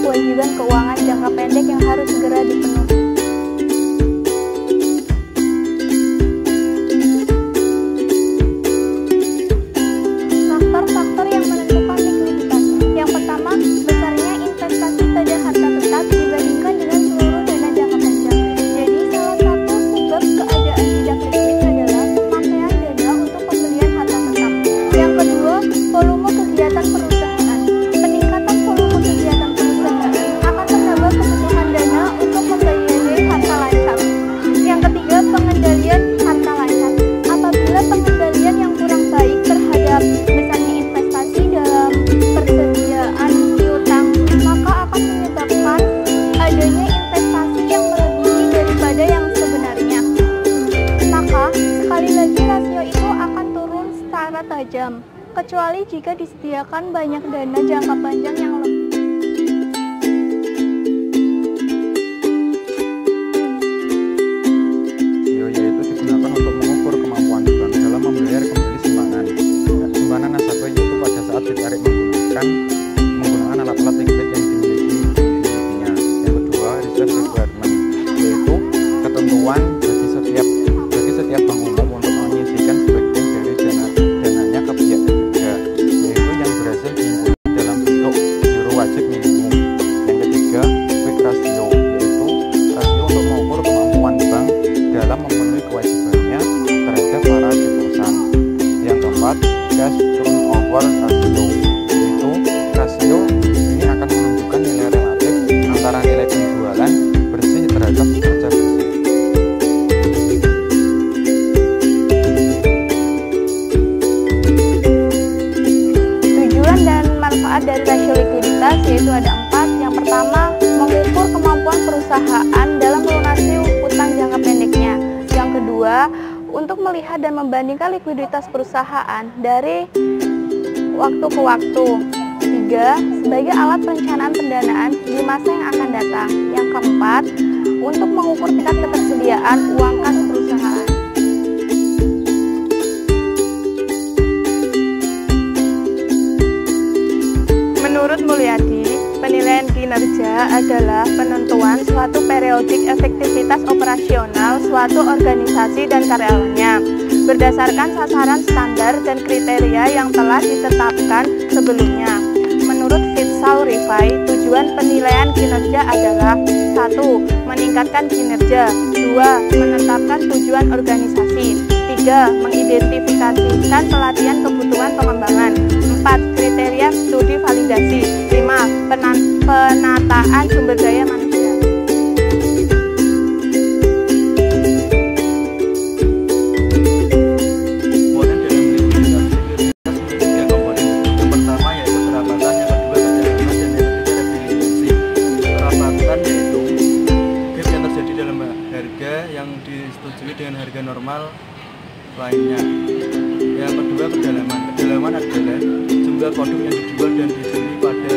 kewajiban keuangan jangka pendek yang harus segera dipenuhi. Faktor-faktor yang menentukan likuiditas. Yang pertama, besarnya investasi pada harta tetap dibandingkan dengan seluruh dana jangka panjang. Jadi, salah satu sebab keadaan tidak likuid adalah pemakaian dana untuk pembelian harta tetap. Yang kedua, volume kegiatan perusahaan. Peningkatan volume kegiatan perusahaan akan menambah kebutuhan dana untuk membiayai harta lancar. Yang ketiga, pengendalian harta lancar. Apabila pengendalian yang kurang baik terhadap besarnya investasi dalam persediaan piutang, maka akan menyebabkan adanya investasi yang melebihi daripada yang sebenarnya. Maka, sekali lagi rasio itu akan turun secara tajam, kecuali jika disediakan banyak dana jangka panjang yang lebih. Yaitu digunakan untuk mengukur kemampuan bank dalam membayar kembali sumbangan. Sumbangan nasabah yaitu pada saat ditarik menggunakan alat-alat likuid yang dimilikinya. Yang kedua, reserve requirement, yaitu ketentuan bagi setiap bank umum untuk menyisihkan sebagian dari dananya ke pihak ketiga, yaitu yang berhasil dihimpun dalam bentuk euro wajib minimum. Yang ketiga, quick ratio, yaitu rasio untuk mengukur kemampuan bank dalam memenuhi kewajibannya terhadap para deposan. Yang keempat, cash turnover ratio, yaitu rasio ini akan menunjukkan nilai relatif antara nilai penjualan bersih terhadap kinerja bersih. Tujuan dan manfaat dari rasio likuiditas yaitu ada 4. Yang pertama, mengukur kemampuan perusahaan dalam melunasi utang jangka pendeknya. Yang kedua, untuk melihat dan membandingkan likuiditas perusahaan dari waktu ke waktu. 3. Sebagai alat perencanaan pendanaan di masa yang akan datang. Yang keempat, untuk mengukur tingkat ketersediaan uang kas perusahaan. Menurut Mulyadi, penilaian kinerja adalah penentuan suatu periodik efektivitas operasional suatu organisasi dan karyawannya berdasarkan sasaran standar dan kriteria yang telah ditetapkan sebelumnya. Menurut Fitsal Rifai, tujuan penilaian kinerja adalah 1. Meningkatkan kinerja, 2. Menetapkan tujuan organisasi, 3. Mengidentifikasikan pelatihan kebutuhan pengembangan, 4. Kriteria studi validasi, 5. Penataan sumber daya manusia. Yang disetujui dengan harga normal lainnya. Yang kedua, kedalaman adalah jumlah produk yang dijual dan dibeli pada